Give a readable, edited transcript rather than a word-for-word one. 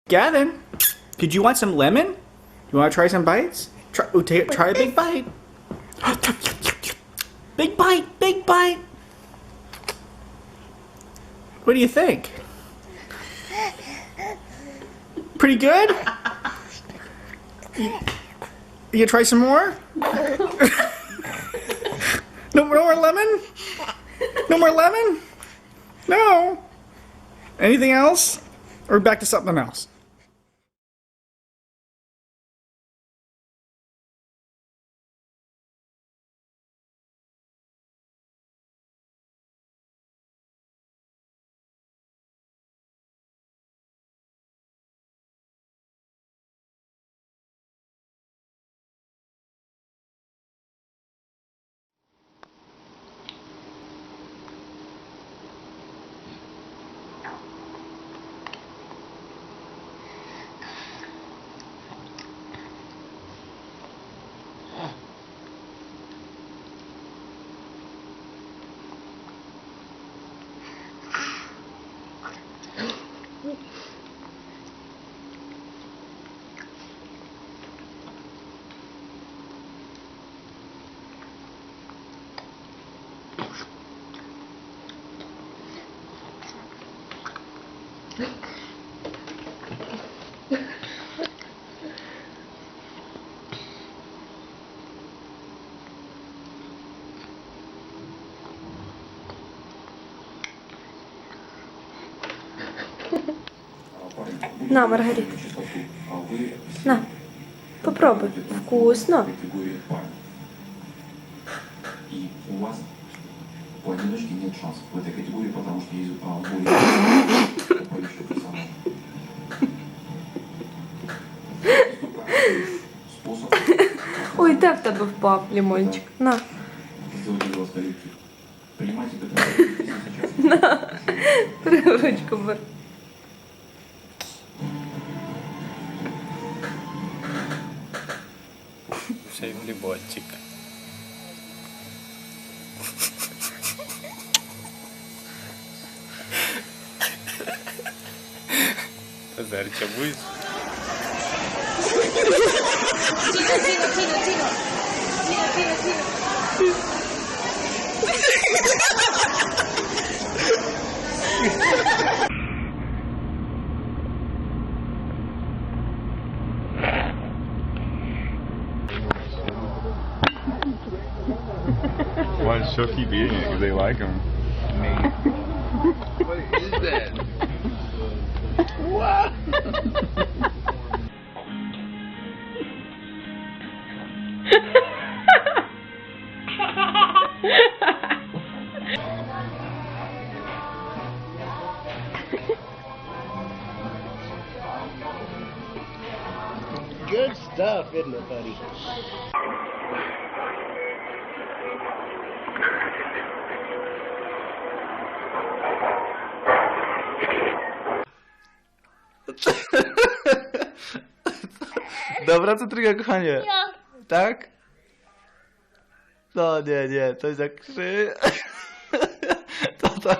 Gavin, did you want some lemon? You want to try some bites? Try a big bite. Big bite, big bite. What do you think? Pretty good? You try some more? No more lemon? No more lemon? No. Anything else? Or back to something else? На, Маргарита. На, попробуй. Вкусно. И у вас по одиночке нет шансов в этой категории, потому что есть более персонажи. Способ. Ой, де в тебе впав лимончик? На. Сделайте из вас коллектив. Принимайте это сейчас. На. Ручку бери. Ще й хлібочек. Зарча будеш? Why does Chuck keep eating it? Because they like him. What is that? What? Good stuff, isn't it, buddy? Dobra, co druga, kochanie? Tak? No nie, to jest jak krzy... To